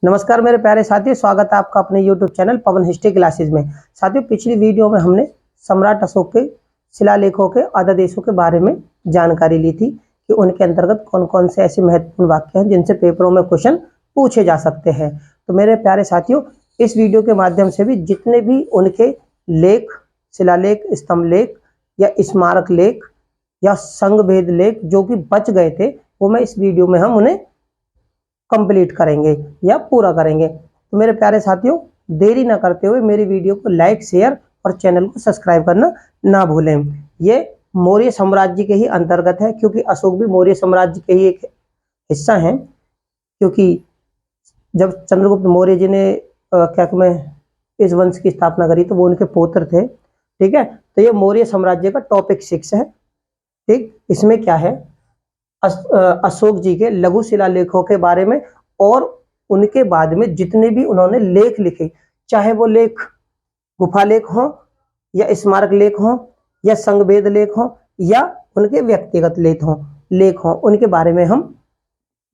नमस्कार मेरे प्यारे साथियों, स्वागत है आपका अपने YouTube चैनल पवन हिस्ट्री क्लासेस में। साथियों, पिछली वीडियो में हमने सम्राट अशोक के शिलालेखों के आदेशों के बारे में जानकारी ली थी कि उनके अंतर्गत कौन कौन से ऐसे महत्वपूर्ण वाक्य हैं जिनसे पेपरों में क्वेश्चन पूछे जा सकते हैं। तो मेरे प्यारे साथियों, इस वीडियो के माध्यम से भी जितने भी उनके लेख, शिलालेख, स्तंभ लेख या स्मारक लेख या संघभेद लेख जो कि बच गए थे, वो मैं इस वीडियो में हम उन्हें कंप्लीट करेंगे या पूरा करेंगे। तो मेरे प्यारे साथियों, देरी ना करते हुए मेरी वीडियो को लाइक, शेयर और चैनल को सब्सक्राइब करना ना भूलें। ये मौर्य साम्राज्य के ही अंतर्गत है, क्योंकि अशोक भी मौर्य साम्राज्य के ही एक हिस्सा है। क्योंकि जब चंद्रगुप्त मौर्य जी ने इस वंश की स्थापना करी तो वो उनके पुत्र थे। ठीक है, तो ये मौर्य साम्राज्य का टॉपिक 6 है। ठीक, इसमें क्या है, अशोक जी के लघु शिलालेखों के बारे में और उनके बाद में जितने भी उन्होंने लेख लिखे, चाहे वो लेख गुफा लेख हो या स्मारक लेख हो या संघभेद लेख हो या उनके व्यक्तिगत लेख हो, उनके बारे में हम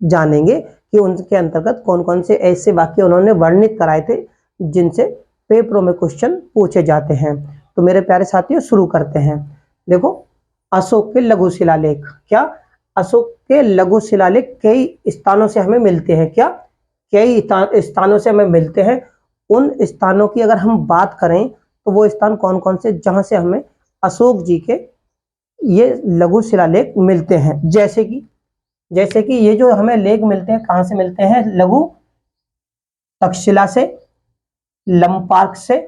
जानेंगे कि उनके अंतर्गत कौन कौन से ऐसे वाक्य उन्होंने वर्णित कराए थे जिनसे पेपरों में क्वेश्चन पूछे जाते हैं। तो मेरे प्यारे साथियों, शुरू करते हैं। देखो, अशोक के लघु शिलालेख। क्या अशोक के लघु शिलालेख कई स्थानों से हमें मिलते हैं? क्या कई स्थानों से हमें मिलते हैं? उन स्थानों की अगर हम बात करें तो वो स्थान कौन कौन से जहां से हमें अशोक जी के ये लघु शिलालेख मिलते हैं? जैसे कि ये जो हमें लेख मिलते हैं, कहां से मिलते हैं? लघु तक्षशिला से, लंपार्क से,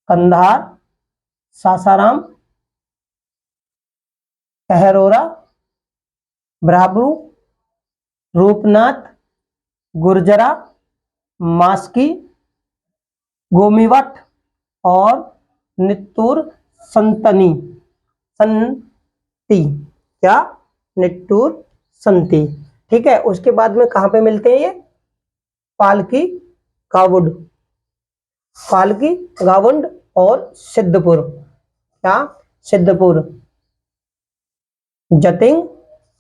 कंधार, सासाराम, कहरौरा, ब्राह्मू, रूपनाथ, गुर्जरा, मास्की, गोमीवट और नित्तूर संतनी संती। क्या? नित्तूर संती। ठीक है, उसके बाद में कहां पे मिलते हैं ये? पालकी गावुंड और सिद्धपुर। क्या? सिद्धपुर, जतिंग,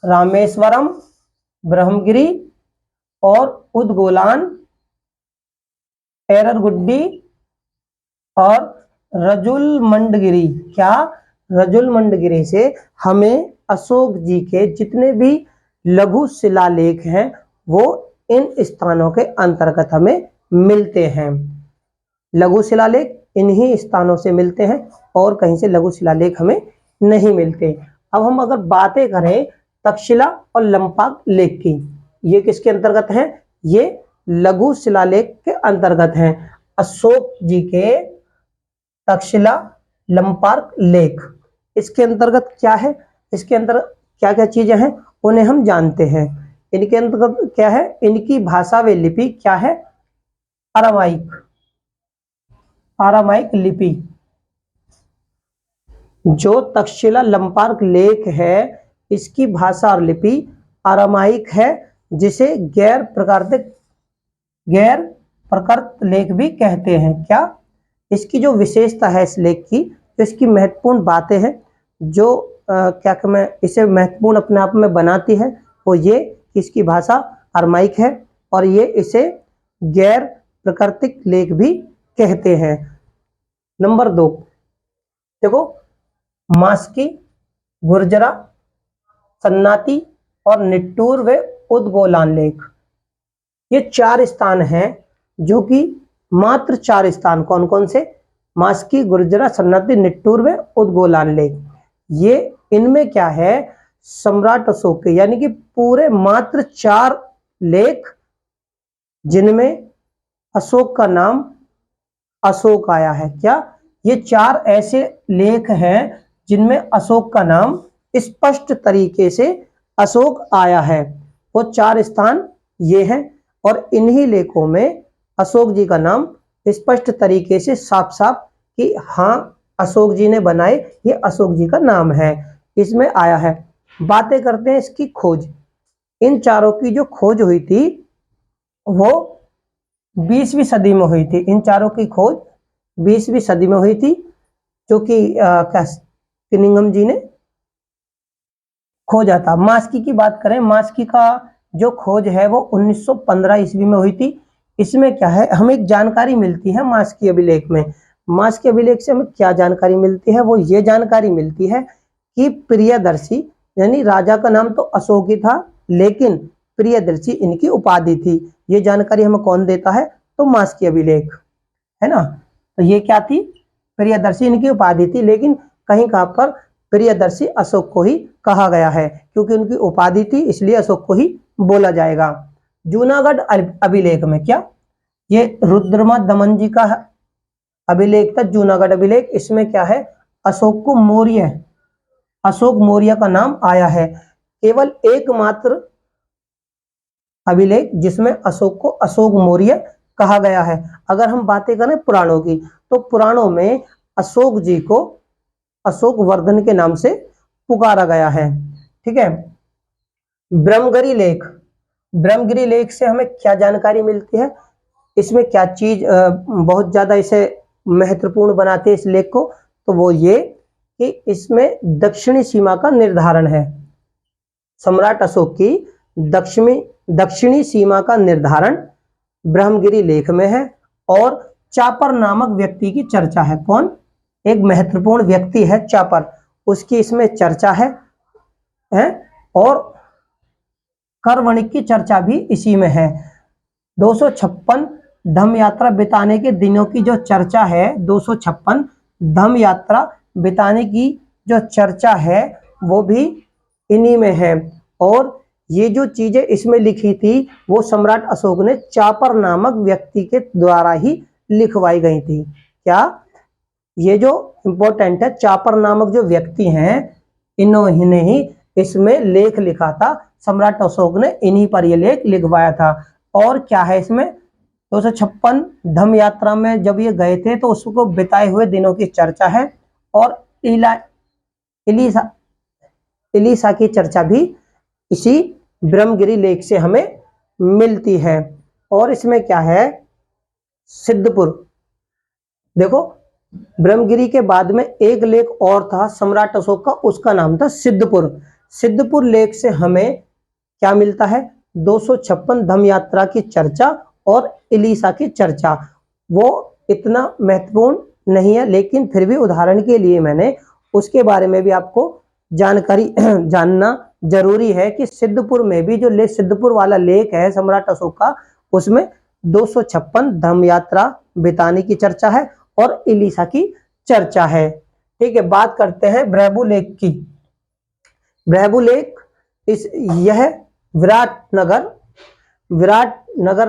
रामेश्वरम, ब्रह्मगिरी और उदगोलान, एररगुड्डी और रजुलमंडगिरी। क्या? रजुलमंडगिरी से हमें अशोक जी के जितने भी लघु शिलालेख हैं वो इन स्थानों के अंतर्गत हमें मिलते हैं। लघु शिलालेख इन्हीं स्थानों से मिलते हैं और कहीं से लघु शिलालेख हमें नहीं मिलते। अब हम अगर बातें करें तक्षशिला और लंपार्क लेख की, ये किसके अंतर्गत हैं? ये लघु शिलालेख के अंतर्गत हैं। अशोक जी के तक्षशिला, लंपार्क लेख, इसके अंतर्गत क्या है? इसके अंदर क्या क्या चीजें हैं उन्हें हम जानते हैं। इनके अंतर्गत क्या है? इनकी भाषा व लिपि क्या है? आरामाइक लिपि। जो तक्षशिला लंपार्क लेख है, इसकी भाषा और लिपि आरामाइक है, जिसे गैर प्रकृत लेख भी कहते हैं। क्या? इसकी जो विशेषता है इस लेख की, तो इसकी महत्वपूर्ण बातें हैं जो इसे महत्वपूर्ण अपने आप में बनाती है, वो ये कि इसकी भाषा आरामाइक है और ये इसे गैर प्राकृतिक लेख भी कहते हैं। नंबर 2, देखो, मास्की, गुर्जरा, सन्नाती और निट्टूर व उदगोलान लेख, ये 4 स्थान हैं जो कि मात्र 4 स्थान कौन कौन से? मास्की, गुर्जरा, सन्नाती, निट्टूर व उदगोलान लेख। ये इनमें क्या है? सम्राट अशोक के, यानी कि पूरे मात्र 4 लेख जिनमें अशोक का नाम अशोक आया है। क्या? ये 4 ऐसे लेख हैं जिनमें अशोक का नाम स्पष्ट तरीके से अशोक आया है। वो 4 स्थान ये हैं और इन्हीं लेखों में अशोक जी का नाम स्पष्ट तरीके से साफ साफ कि हाँ, अशोक जी ने बनाए, ये अशोक जी का नाम है, इसमें आया है। बातें करते हैं इसकी खोज। इन चारों की जो खोज हुई थी वो 20वीं सदी में हुई थी। इन चारों की खोज 20वीं सदी में हुई थी, जो कि किनिंघम जी ने खोजा था। मास्की की बात करें, मास्की का जो खोज है वो 1915 ईस्वी में हुई थी। इसमें क्या है, हमें एक जानकारी मिलती है मास की अभिलेख में। मास के अभिलेख से हमें क्या जानकारी मिलती है, वो ये जानकारी मिलती है कि प्रियदर्शी, यानी राजा का नाम तो अशोक ही था, लेकिन प्रियदर्शी इनकी उपाधि थी। ये जानकारी हमें कौन देता है, तो मास की अभिलेख, है ना। तो ये क्या थी, प्रियदर्शी इनकी उपाधि थी, लेकिन कहीं कहां पर प्रियदर्शी अशोक को ही कहा गया है, क्योंकि उनकी उपाधि थी इसलिए अशोक को ही बोला जाएगा। जूनागढ़ अभिलेख में क्या, ये रुद्रमा दमन जी का अभिलेख था, जूनागढ़ अभिलेख। इसमें क्या है, अशोक मौर्य का नाम आया है। केवल एकमात्र अभिलेख जिसमें अशोक को अशोक मौर्य कहा गया है। अगर हम बातें करें पुराणों की, तो पुराणों में अशोक जी को अशोक वर्धन के नाम से पुकारा गया है। ठीक है। ब्रह्मगिरी लेख से हमें क्या जानकारी मिलती है, इसमें क्या चीज बहुत ज्यादा इसे महत्वपूर्ण बनाते हैं इस लेख को, तो वो ये कि इसमें दक्षिणी सीमा का निर्धारण है। सम्राट अशोक की दक्षिणी सीमा का निर्धारण ब्रह्मगिरी लेख में है। और चापर नामक व्यक्ति की चर्चा है। कौन, एक महत्वपूर्ण व्यक्ति है चापर, उसकी इसमें चर्चा है। और करवणिक की चर्चा भी इसी में है। 256 धम्म यात्रा बिताने के दिनों की जो चर्चा है, 256 धम्म यात्रा बिताने की जो चर्चा है वो भी इन्हीं में है। और ये जो चीजें इसमें लिखी थी वो सम्राट अशोक ने चापर नामक व्यक्ति के द्वारा ही लिखवाई गई थी। क्या, ये जो इंपॉर्टेंट है, चापर नामक जो व्यक्ति हैं इन्होंने ही इसमें लेख लिखा था। सम्राट अशोक ने इन्हीं पर यह लेख लिखवाया था। और क्या है इसमें, 256 धम्म यात्रा में जब ये गए थे तो उसको बिताए हुए दिनों की चर्चा है। और इलीसा की चर्चा भी इसी ब्रह्मगिरी लेख से हमें मिलती है। और इसमें क्या है, सिद्धपुर, देखो ब्रह्मगिरी के बाद में एक लेख और था सम्राट अशोक का, उसका नाम था सिद्धपुर लेख से हमें क्या मिलता है, 256 धम्म यात्रा की चर्चा और इलीसा की चर्चा। वो इतना महत्वपूर्ण नहीं है, लेकिन फिर भी उदाहरण के लिए मैंने उसके बारे में भी आपको जानकारी जानना जरूरी है कि सिद्धपुर में भी जो सिद्धपुर वाला लेख है सम्राट अशोक का, उसमें 256 धम्म यात्रा बिताने की चर्चा है और इलीसा की चर्चा है। ठीक है, बात करते हैं ब्रह्मु लेख की। ब्रह्मु लेख यह विराटनगर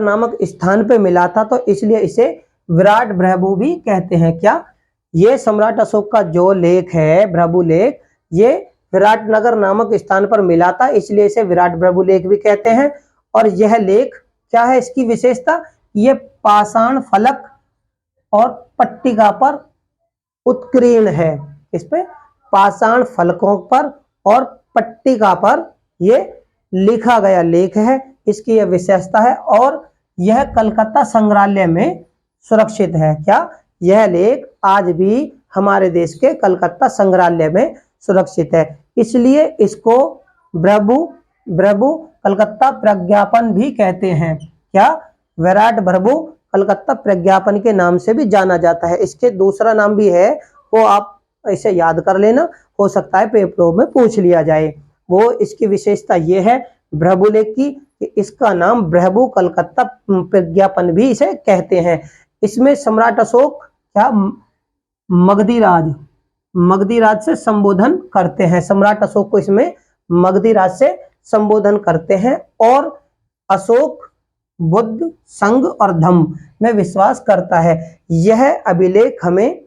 नामक स्थान पे मिला था, तो इसलिए इसे विराट ब्रह्मु भी कहते हैं। क्या, ये सम्राट अशोक का जो लेख है ब्रह्मु लेख, ये विराटनगर नामक स्थान पर मिला था, इसलिए इसे विराट ब्रह्मु लेख भी कहते हैं। और यह लेख क्या है, इसकी विशेषता, ये पाषाण फलक और पट्टिका पर उत्कीर्ण है। इस पे पाषाण फलकों पर और पट्टिका पर ये लिखा गया लेख है, इसकी यह विशेषता है। और यह कलकत्ता संग्रहालय में सुरक्षित है। क्या, यह लेख आज भी हमारे देश के कलकत्ता संग्रहालय में सुरक्षित है, इसलिए इसको ब्रह्मु कलकत्ता प्रज्ञापन भी कहते हैं। क्या, विराट ब्रह्मु कलकत्ता प्रज्ञापन के नाम से भी जाना जाता है। इसके दूसरा नाम भी है, वो आप इसे याद कर लेना, हो सकता है पेपरों में पूछ लिया जाए। वो इसकी विशेषता ये है ब्रह्मु लेख की, इसका नाम ब्रह्मु कलकत्ता प्रज्ञापन भी इसे कहते हैं। इसमें सम्राट अशोक क्या मगधी राज से संबोधन करते हैं। सम्राट अशोक को इसमें मगधी राज से संबोधन करते हैं। और अशोक बुद्ध, संघ और धम्म में विश्वास करता है। यह अभिलेख हमें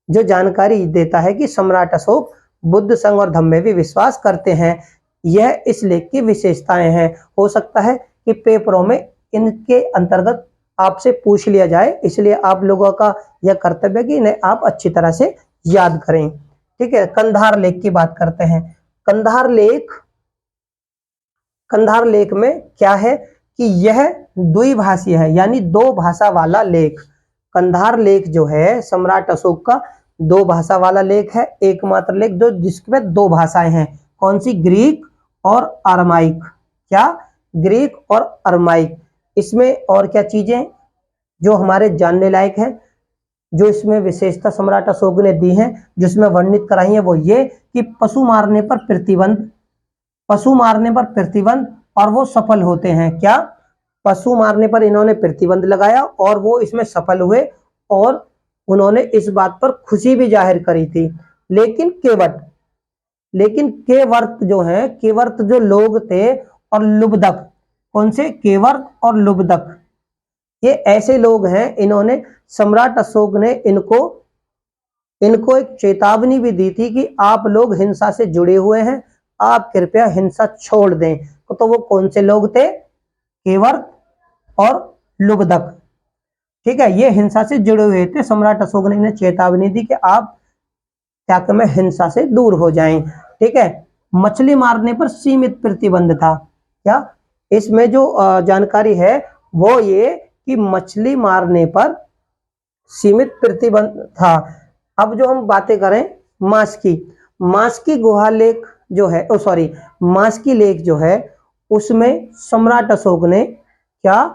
जो जानकारी देता है कि सम्राट अशोक बुद्ध, संघ और धम्म में भी विश्वास करते हैं। यह इस लेख की विशेषताएं हैं। हो सकता है कि पेपरों में इनके अंतर्गत आपसे पूछ लिया जाए, इसलिए आप लोगों का यह कर्तव्य है कि इन्हें आप अच्छी तरह से याद करें। ठीक है, कंधार लेख की बात करते हैं। कंधार लेख में क्या है कि यह द्विभाषी है, यानी दो भाषा वाला लेख। कंधार लेख जो है सम्राट अशोक का दो भाषा वाला लेख है, एकमात्र लेख जो जिसमें दो भाषाएं हैं। कौन सी, ग्रीक और अरमाइक। क्या, ग्रीक और अरमाइक। इसमें और क्या चीजें जो हमारे जानने लायक है, जो इसमें विशेषता सम्राट अशोक ने दी है, जिसमें वर्णित कराई है, वो ये कि पशु मारने पर प्रतिबंध, पशु मारने पर प्रतिबंध, और वो सफल होते हैं। क्या? पशु मारने पर इन्होंने प्रतिबंध लगाया और वो इसमें सफल हुए, और उन्होंने इस बात पर खुशी भी जाहिर करी थी। लेकिन केवर्त जो है, केवर्त जो लोग थे और लुब्धक, कौन से? केवर्त और लुब्धक, ये ऐसे लोग हैं, इन्होंने सम्राट अशोक ने इनको एक चेतावनी भी दी थी कि आप लोग हिंसा से जुड़े हुए हैं, आप कृपया हिंसा छोड़ दें। तो वो कौन से लोग थे? केवर्त और लुब्धक। ठीक है, ये हिंसा से जुड़े हुए थे। सम्राट अशोक ने इन्हें चेतावनी दी कि आप क्या करें, हिंसा से दूर हो जाएं। ठीक है, मछली मारने पर सीमित प्रतिबंध था। क्या? इसमें जो जानकारी है वो ये कि मछली मारने पर सीमित प्रतिबंध था। अब जो हम बातें करें मास की गुहा लेख जो है, मास की लेख जो है, उसमें सम्राट अशोक ने क्या,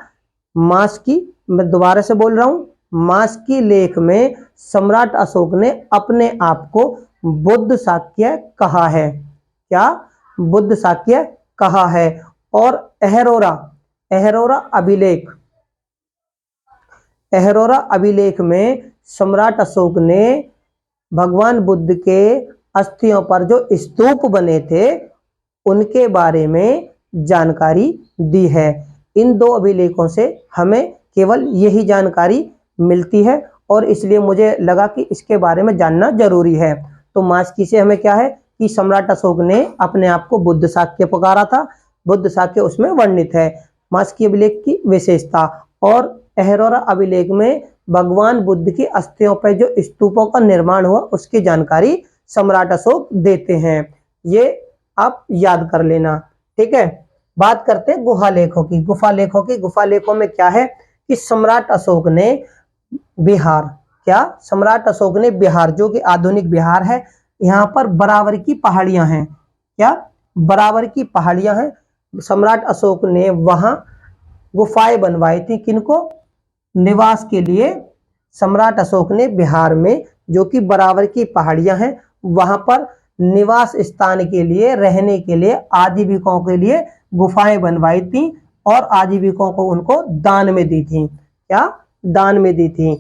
मैं दोबारा से बोल रहा हूं, मास की लेख में सम्राट अशोक ने अपने आप को बुद्ध शाक्य कहा है। क्या? बुद्ध शाक्य कहा है। और अहरोरा अभिलेख में सम्राट अशोक ने भगवान बुद्ध के अस्थियों पर जो स्तूप बने थे उनके बारे में जानकारी दी है। इन दो अभिलेखों से हमें केवल यही जानकारी मिलती है और इसलिए मुझे लगा कि इसके बारे में जानना जरूरी है। तो मास्की से हमें क्या है कि सम्राट अशोक ने अपने आप को बुद्ध शाक्य पुकारा था, बुद्ध शाक्य उसमें वर्णित है। मास्की अभिलेख की विशेषता, और अहरोरा अभिलेख में भगवान बुद्ध की अस्थियों पर जो स्तूपों का निर्माण हुआ उसकी जानकारी सम्राट अशोक देते हैं। ये आप याद कर लेना। ठीक है, बात करते हैं गुफा लेखों की। गुफा लेखों में क्या है कि सम्राट अशोक ने बिहार, सम्राट अशोक ने बिहार, जो कि आधुनिक बिहार है, यहाँ पर बराबर की पहाड़ियां हैं। क्या? बराबर की पहाड़ियां हैं। सम्राट अशोक ने वहां गुफाएं बनवाई थी। किनको? निवास के लिए। सम्राट अशोक ने बिहार में, जो कि बराबर की पहाड़ियां हैं, वहां पर निवास स्थान के लिए, रहने के लिए, आजीविकों के लिए गुफाएं बनवाई थी और आजीविकों को उनको दान में दी थी। क्या? दान में दी थी।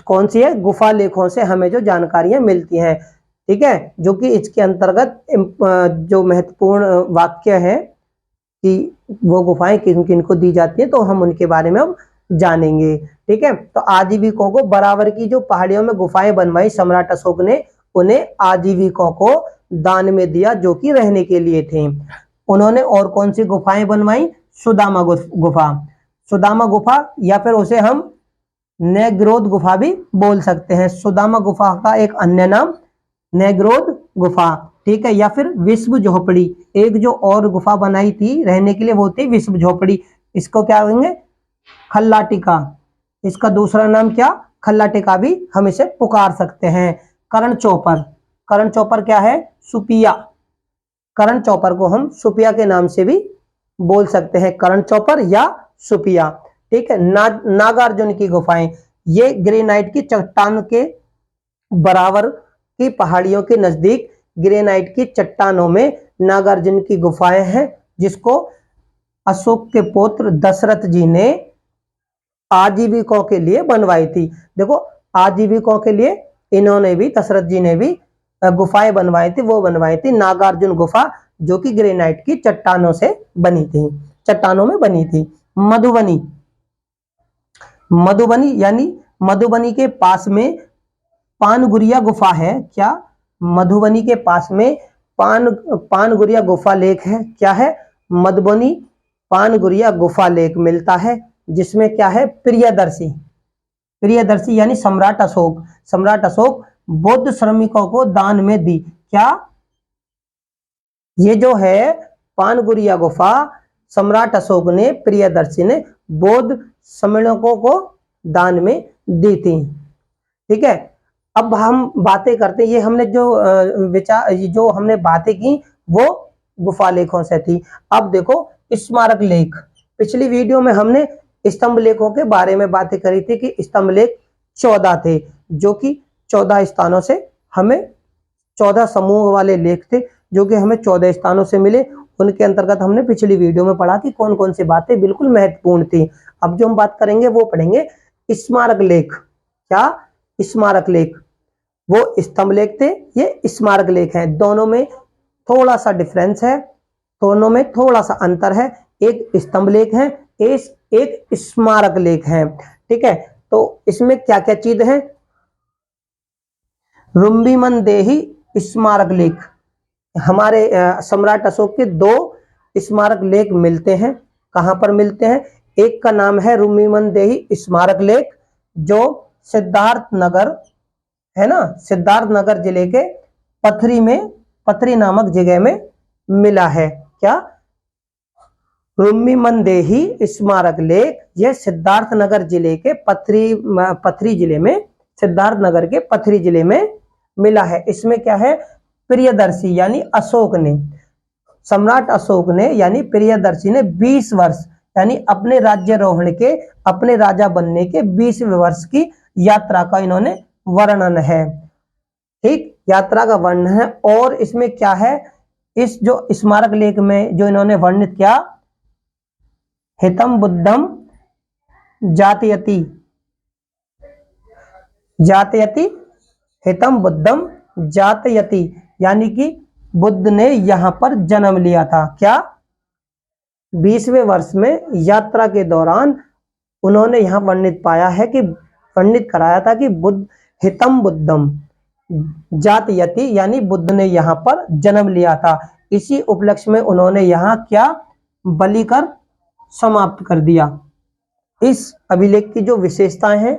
कौन सी है? गुफा लेखों से हमें जो जानकारियां मिलती हैं। ठीक है, जो कि इसके अंतर्गत जो महत्वपूर्ण वाक्य है कि वो गुफाएं किन किन को दी जाती हैं, तो हम उनके बारे में हम जानेंगे। ठीक है, तो आजीविकों को बराबर की जो पहाड़ियों में गुफाएं बनवाई सम्राट अशोक ने, उन्हें आजीविकों को दान में दिया, जो कि रहने के लिए थे। उन्होंने और कौन सी गुफाएं बनवाई? सुदामा गुफा, या फिर उसे हम नेग्रोध गुफा भी बोल सकते हैं। सुदामा गुफा का एक अन्य नाम नेग्रोध गुफा। ठीक है, या फिर विश्व झोपड़ी, एक जो और गुफा बनाई थी रहने के लिए, वो थी विश्व झोपड़ी। इसको क्या कहेंगे? खल्ला टिका। इसका दूसरा नाम क्या? खल्ला टिका भी हम इसे पुकार सकते हैं। करण चौपर क्या है? सुपिया। करण चौपर को हम सुपिया के नाम से भी बोल सकते हैं, करण चौपर या सुपिया। ठीक है, नागार्जुन की गुफाएं, ये ग्रेनाइट की चट्टान के बराबर की पहाड़ियों के नजदीक ग्रेनाइट की चट्टानों में नागार्जुन की गुफाएं हैं, जिसको अशोक के पुत्र दशरथ जी ने आजीविकों के लिए बनवाई थी। देखो, आजीविकों के लिए इन्होंने भी, दशरथ जी ने भी गुफाएं बनवाई थी। वो बनवाई थी नागार्जुन गुफा, जो कि ग्रेनाइट की चट्टानों से बनी थी, चट्टानों में बनी थी। मधुबनी यानी मधुबनी के पास में पानगुरिया गुफा है। क्या? मधुबनी के पास में पानगुरिया गुफा लेख है। क्या है? मधुबनी पानगुरिया गुफा लेख मिलता है, जिसमें क्या है? प्रियदर्शी यानी सम्राट अशोक बौद्ध श्रमिकों को दान में दी। क्या? ये जो है पानगुरिया गुफा, सम्राट अशोक ने, प्रियदर्शी ने बौद्ध श्रमिकों को दान में दी थी। ठीक है, अब हम बातें करते, ये हमने जो हमने बातें की वो गुफा लेखों से थी। अब देखो स्मारक लेख। पिछली वीडियो में हमने स्तंभ लेखों के बारे में बातें करी थी कि स्तंभ लेख 14 थे, जो कि 14 स्थानों से हमें 14 समूह वाले लेख थे जो कि हमें 14 स्थानों से मिले। उनके अंतर्गत हमने पिछली वीडियो में पढ़ा कि कौन कौन सी बातें बिल्कुल महत्वपूर्ण थी। अब जो हम बात करेंगे वो पढ़ेंगे स्मारक लेख। क्या? स्मारक लेख। वो स्तंभ लेख थे, ये स्मारक लेख हैं। दोनों में थोड़ा सा डिफरेंस है, दोनों में थोड़ा सा अंतर है। एक स्तंभ लेख है, एक स्मारक लेख है। ठीक है, तो इसमें क्या क्या चीज है? रुम्बीमनदेही स्मारक लेख। हमारे सम्राट अशोक के 2 स्मारक लेख मिलते हैं। कहां पर मिलते हैं? एक का नाम है रुम्बीमनदेही स्मारक लेख, जो सिद्धार्थ नगर है ना, सिद्धार्थ नगर जिले के पथरी नामक जगह में मिला है। क्या? रुम्बीमनदेही स्मारक लेख, यह सिद्धार्थ नगर जिले के पथरी जिले में, सिद्धार्थ नगर के पथरी जिले में मिला है। इसमें क्या है? प्रियदर्शी यानी अशोक ने, सम्राट अशोक ने यानी प्रियदर्शी ने 20 वर्ष यानी अपने राज्यारोहण के, अपने राजा बनने के 20वें वर्ष की यात्रा का इन्होंने वर्णन है। ठीक, यात्रा का वर्णन है। और इसमें क्या है? इस जो स्मारक लेख में जो इन्होंने वर्णित किया, हितम बुद्धम जातयति, हितम बुद्धम जातयति, यानी कि बुद्ध ने यहां पर जन्म लिया था। क्या? 20वें वर्ष में यात्रा के दौरान उन्होंने यहां वर्णित पाया है कि वर्णित कराया था कि बुद्ध हितम बुद्धम जातयति यानी बुद्ध ने यहां पर जन्म लिया था। इसी उपलक्ष्य में उन्होंने यहां क्या बलि कर समाप्त कर दिया। इस अभिलेख की जो विशेषताएं हैं,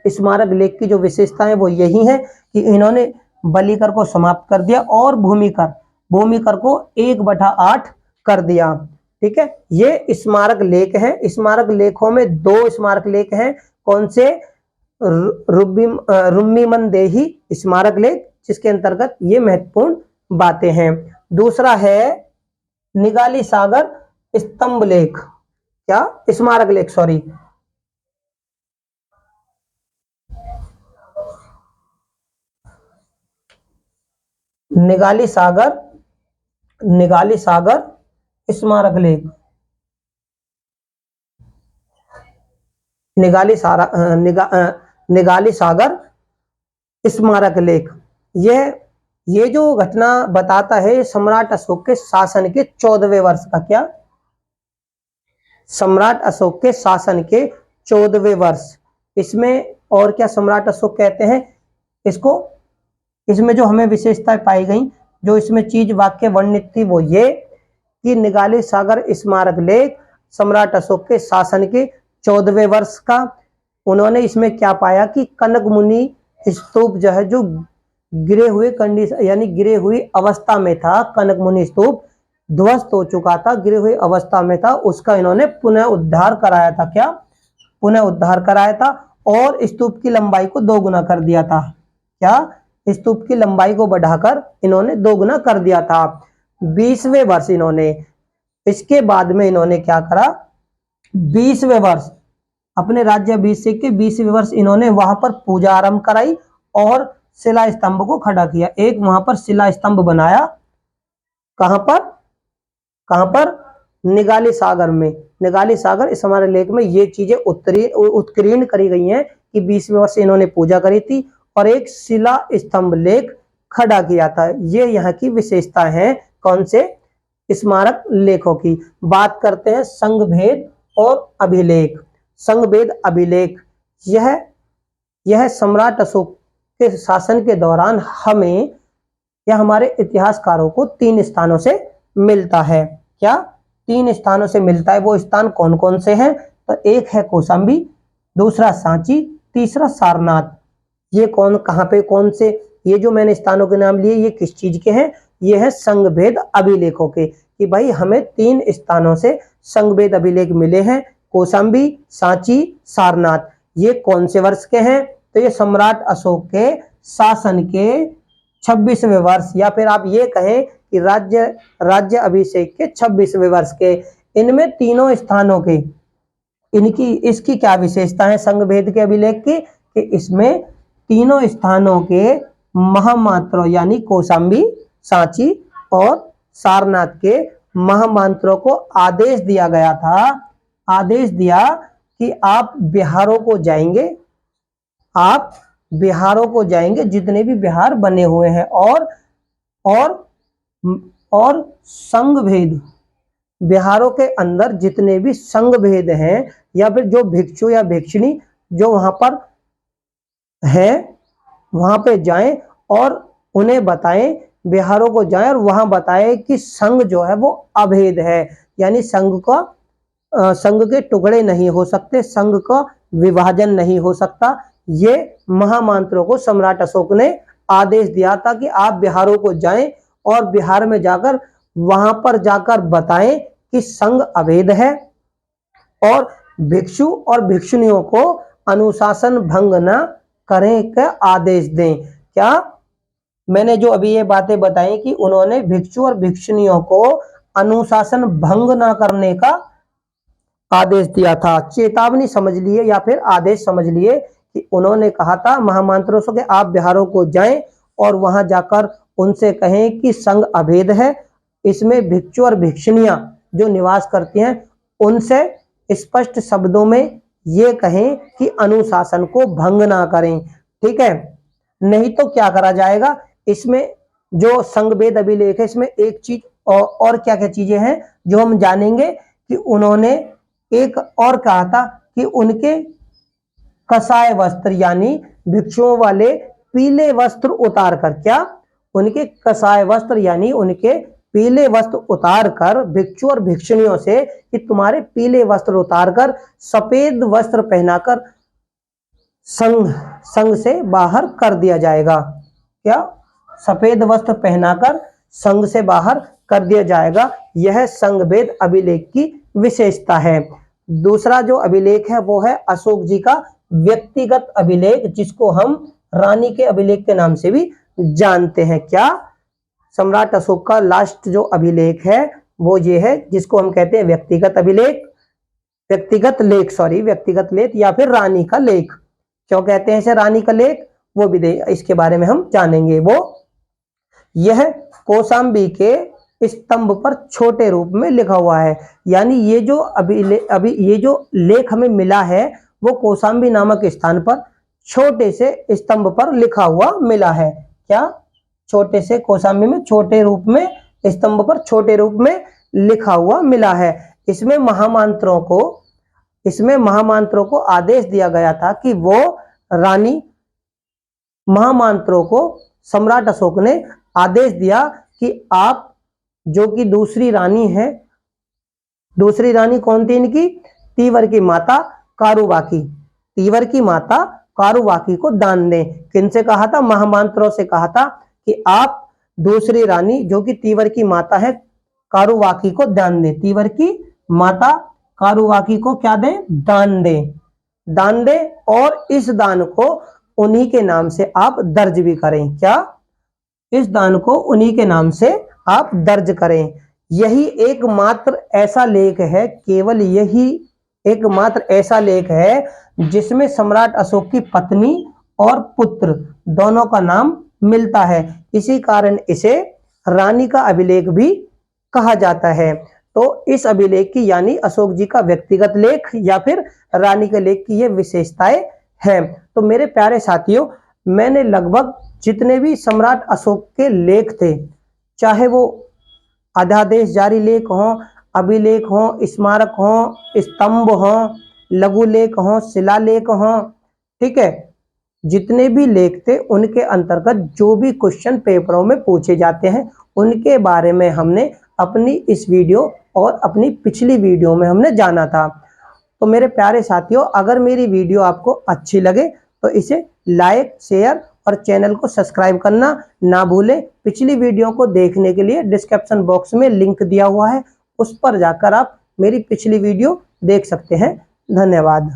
स्मारक लेख की जो विशेषताएं वो यही है कि इन्होंने बलिकर को समाप्त कर दिया और भूमिकर को 1/8 कर दिया। ठीक है, ये स्मारक लेख है। स्मारक लेखों में 2 स्मारक लेख हैं। कौन से? रुम्बीमनदेही स्मारक लेख, जिसके अंतर्गत ये महत्वपूर्ण बातें हैं। दूसरा है निगाली सागर स्तंभ लेख। क्या? स्मारक लेख, सॉरी, निगाली सागर स्मारक लेख, निगाली सागर स्मारक लेख। ये जो घटना बताता है सम्राट अशोक के शासन के 14वें वर्ष का। क्या? सम्राट अशोक के शासन के 14वें वर्ष। इसमें और क्या सम्राट अशोक कहते हैं इसको? इसमें जो हमें विशेषताएं पाई गई, जो इसमें चीज वाक्य वर्णित थी, वो ये कि निगाली सागर स्मारक लेख सम्राट अशोक के शासन के 14वें वर्ष का। उन्होंने इसमें क्या पाया कि कनक मुनि स्तूप जो है, जो गिरे हुए कंडीशन यानी गिरे हुई अवस्था में था, कनक मुनि स्तूप ध्वस्त हो चुका था, गिरे हुई अवस्था में था, उसका इन्होंने पुनः उद्धार कराया था। क्या? पुनः उद्धार कराया था और स्तूप की लंबाई को 2 गुना कर दिया था। क्या? स्तूप की लंबाई को बढ़ाकर इन्होंने 2 गुना कर दिया था। 20वें वर्ष इन्होंने, इसके बाद में इन्होंने क्या करा? 20वें वर्ष अपने राज्याभिषेक के 20वें वर्ष इन्होंने वहां पर पूजा आरंभ कराई और शिला स्तंभ को खड़ा किया। एक वहां पर शिला स्तंभ बनाया। कहां पर? निगाली सागर में। निगाली सागर इस हमारे लेख में ये चीजें उत्कीर्ण करी गई हैं कि 20वें वर्ष इन्होंने पूजा करी थी और एक शिला स्तंभ लेख खड़ा किया था। ये यहाँ की विशेषता है। कौन से? स्मारक लेखों की। बात करते हैं संघभेद और अभिलेख। संघभेद अभिलेख, यह सम्राट अशोक के शासन के दौरान हमें या हमारे इतिहासकारों को 3 स्थानों से मिलता है। क्या? 3 स्थानों से मिलता है। वो स्थान कौन कौन से हैं? तो एक है कौशाम्बी, दूसरा सांची, तीसरा सारनाथ। ये कहां पे कौन से? ये जो मैंने स्थानों के नाम लिए ये किस चीज के हैं? ये है संघभेद अभिलेखों के, कि भाई हमें 3 स्थानों से संघभेद अभिलेख मिले हैं, कौशाम्बी, सांची, सारनाथ। ये कौन से वर्ष के हैं? तो ये सम्राट अशोक के शासन के 26वें वर्ष, या फिर आप ये कहें कि राज्य अभिषेक के 26वें वर्ष के। इनमें तीनों स्थानों के इसकी क्या विशेषता है संघ भेद के अभिलेख की, कि इसमें तीनों स्थानों के महामात्रों यानी कौशाम्बी, सांची और सारनाथ के महामात्रों को आदेश दिया गया था, आदेश दिया कि आप बिहारों को जाएंगे, आप बिहारों को जाएंगे, जितने भी बिहार बने हुए हैं, और संघ भेद, बिहारों के अंदर जितने भी संघ भेद हैं या फिर जो भिक्षु या भिक्षुणी जो वहां पर है वहां पे जाएं और उन्हें बताएं, बिहारों को जाएं और वहां बताएं कि संघ जो है वो अभेद है, यानी संघ के टुकड़े नहीं हो सकते, संघ का विभाजन नहीं हो सकता। ये महामंत्रों को सम्राट अशोक ने आदेश दिया था कि आप बिहारों को जाएं और बिहार में जाकर वहां पर जाकर बताएं कि संघ अभेद है और भिक्षु और भिक्षुणियों को अनुशासन भंग न करें का आदेश दें। क्या मैंने जो अभी ये बातें बताई कि उन्होंने भिक्षु और भिक्षुणियों को अनुशासन भंग न करने का आदेश दिया था, चेतावनी समझ लिए या फिर आदेश समझ लिए कि उन्होंने कहा था महामंत्रों से कि आप बिहारों को जाएं और वहां जाकर उनसे कहें कि संघ अभेद है, इसमें भिक्षु और भिक्षुणियां जो निवास करती हैं उनसे स्पष्ट शब्दों में ये कहें कि अनुशासन को भंग ना करें, ठीक है। नहीं तो क्या करा जाएगा, इसमें जो संघ भेद अभिलेख है इसमें एक चीज और क्या क्या चीजें हैं जो हम जानेंगे कि उन्होंने एक और कहा था कि उनके कसाय वस्त्र यानी भिक्षुओं वाले पीले वस्त्र उतार कर, क्या उनके कसाय वस्त्र यानी उनके पीले वस्त्र उतारकर भिक्षु और भिक्षुणियों से कि तुम्हारे पीले वस्त्र उतारकर सफेद वस्त्र पहनाकर संघ से बाहर कर दिया जाएगा। क्या सफेद वस्त्र पहनाकर संघ से बाहर कर दिया जाएगा, यह संघ भेद अभिलेख की विशेषता है। दूसरा जो अभिलेख है वो है अशोक जी का व्यक्तिगत अभिलेख, जिसको हम रानी के अभिलेख के नाम से भी जानते हैं। क्या सम्राट अशोक का लास्ट जो अभिलेख है वो ये है जिसको हम कहते हैं व्यक्तिगत अभिलेख, व्यक्तिगत लेख या फिर रानी का लेख। क्यों कहते हैं इसे रानी का लेख, वो भी इसके बारे में हम जानेंगे। वो यह कौशाम्बी के स्तंभ पर छोटे रूप में लिखा हुआ है, यानी ये जो लेख हमें मिला है वो कौशाम्बी नामक स्थान पर छोटे से स्तंभ पर लिखा हुआ मिला है। क्या छोटे से कौशाम्बी में छोटे रूप में स्तंभ पर छोटे रूप में लिखा हुआ मिला है। इसमें महामंत्रों को आदेश दिया गया था कि वो रानी महामंत्रों को सम्राट अशोक ने आदेश दिया कि आप जो कि दूसरी रानी है, दूसरी रानी कौन थी इनकी, तीवर की माता कारुबाकी, तीवर की माता कारुबाकी को दान दें। किनसे कहा था, महामंत्रों से कहा था कि आप दूसरी रानी जो कि तीवर की माता है कारुबाकी को दान दें, तीवर की माता कारुबाकी को क्या दें, दान दें, दान दें और इस दान को उन्हीं के नाम से आप दर्ज भी करें। क्या इस दान को उन्हीं के नाम से आप दर्ज करें। यही एकमात्र ऐसा लेख है, केवल यही एकमात्र ऐसा लेख है जिसमें सम्राट अशोक की पत्नी और पुत्र दोनों का नाम मिलता है, इसी कारण इसे रानी का अभिलेख भी कहा जाता है। तो इस अभिलेख की यानी अशोक जी का व्यक्तिगत लेख या फिर रानी के लेख की ये विशेषताएं हैं। तो मेरे प्यारे साथियों, मैंने लगभग जितने भी सम्राट अशोक के लेख थे, चाहे वो अध्यादेश जारी लेख हों, अभिलेख हों, स्मारक हों, स्तंभ हों, लघु लेख हों, शिलालेख हों, ठीक है, जितने भी लेख थे उनके अंतर्गत जो भी क्वेश्चन पेपरों में पूछे जाते हैं उनके बारे में हमने अपनी इस वीडियो और अपनी पिछली वीडियो में हमने जाना था। तो मेरे प्यारे साथियों, अगर मेरी वीडियो आपको अच्छी लगे तो इसे लाइक, शेयर और चैनल को सब्सक्राइब करना ना भूलें। पिछली वीडियो को देखने के लिए डिस्क्रिप्शन बॉक्स में लिंक दिया हुआ है, उस पर जाकर आप मेरी पिछली वीडियो देख सकते हैं। धन्यवाद।